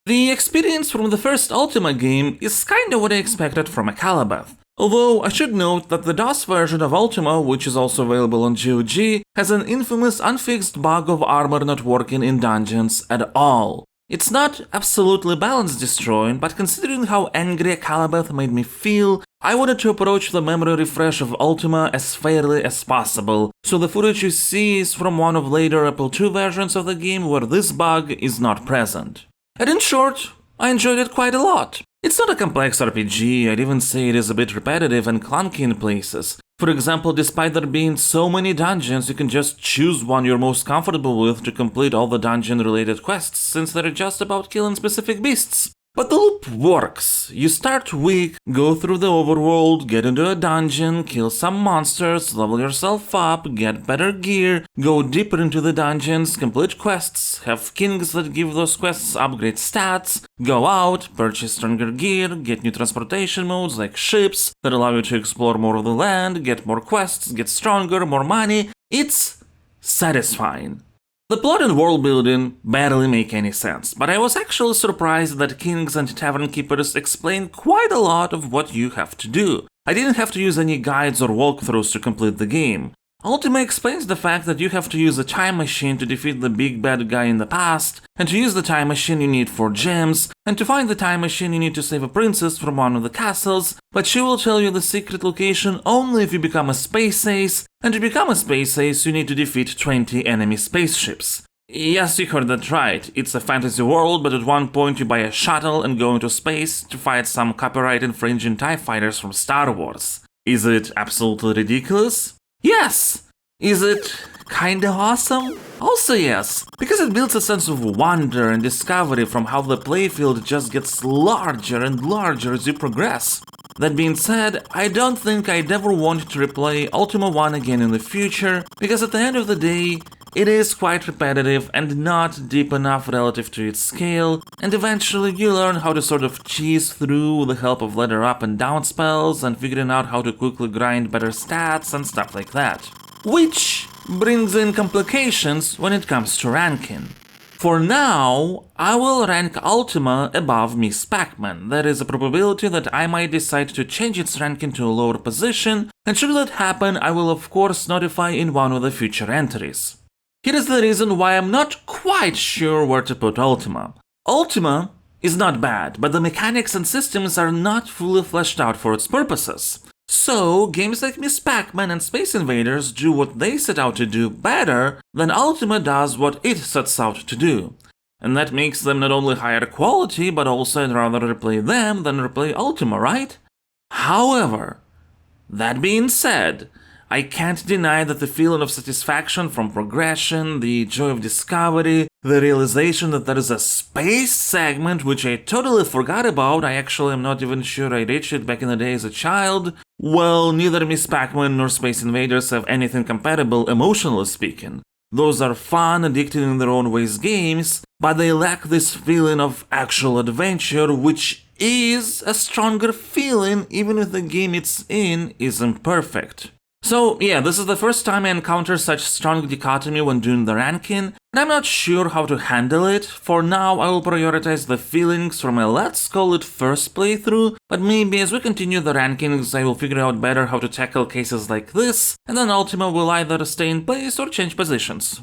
The experience from the first Ultima game is kinda what I expected from a Calabath. Although I should note that the DOS version of Ultima, which is also available on GOG, has an infamous unfixed bug of armor not working in dungeons at all. It's not absolutely balance destroying, but considering how angry a Calabath made me feel, I wanted to approach the memory refresh of Ultima as fairly as possible, so the footage you see is from one of later Apple II versions of the game where this bug is not present. And in short, I enjoyed it quite a lot. It's not a complex RPG, I'd even say it is a bit repetitive and clunky in places. For example, despite there being so many dungeons, you can just choose one you're most comfortable with to complete all the dungeon-related quests, since they're just about killing specific beasts. But the loop works. You start weak, go through the overworld, get into a dungeon, kill some monsters, level yourself up, get better gear, go deeper into the dungeons, complete quests, have kings that give those quests upgrade stats, go out, purchase stronger gear, get new transportation modes like ships that allow you to explore more of the land, get more quests, get stronger, more money. It's satisfying. The plot and world building barely make any sense, but I was actually surprised that kings and tavern keepers explain quite a lot of what you have to do. I didn't have to use any guides or walkthroughs to complete the game. Ultima explains the fact that you have to use a time machine to defeat the big bad guy in the past, and to use the time machine you need 4 gems, and to find the time machine you need to save a princess from one of the castles, but she will tell you the secret location only if you become a space ace, and to become a space ace you need to defeat 20 enemy spaceships. Yes, you heard that right, it's a fantasy world, but at one point you buy a shuttle and go into space to fight some copyright-infringing TIE fighters from Star Wars. Is it absolutely ridiculous? Yes! Is it kinda awesome? Also yes, because it builds a sense of wonder and discovery from how the playfield just gets larger and larger as you progress. That being said, I don't think I'd ever want to replay Ultima 1 again in the future, because at the end of the day, it is quite repetitive and not deep enough relative to its scale, and eventually you learn how to sort of cheese through with the help of ladder up and down spells and figuring out how to quickly grind better stats and stuff like that. Which brings in complications when it comes to ranking. For now, I will rank Ultima above Miss Pac-Man. There is a probability that I might decide to change its ranking to a lower position, and should that happen, I will of course notify in one of the future entries. Here is the reason why I'm not quite sure where to put Ultima. Ultima is not bad, but the mechanics and systems are not fully fleshed out for its purposes. So, games like Miss Pac-Man and Space Invaders do what they set out to do better than Ultima does what it sets out to do. And that makes them not only higher quality, but also I'd rather replay them than replay Ultima, right? However, that being said, I can't deny that the feeling of satisfaction from progression, the joy of discovery, the realization that there is a space segment which I totally forgot about, I actually am not even sure I reached it back in the day as a child. Well, neither Miss Pac-Man nor Space Invaders have anything compatible emotionally speaking. Those are fun, addicting in their own ways games, but they lack this feeling of actual adventure, which is a stronger feeling even if the game it's in isn't perfect. So yeah, this is the first time I encounter such strong dichotomy when doing the ranking, and I'm not sure how to handle it. For now, I will prioritize the feelings from a let's call it first playthrough, but maybe as we continue the rankings I will figure out better how to tackle cases like this, and then Ultima will either stay in place or change positions.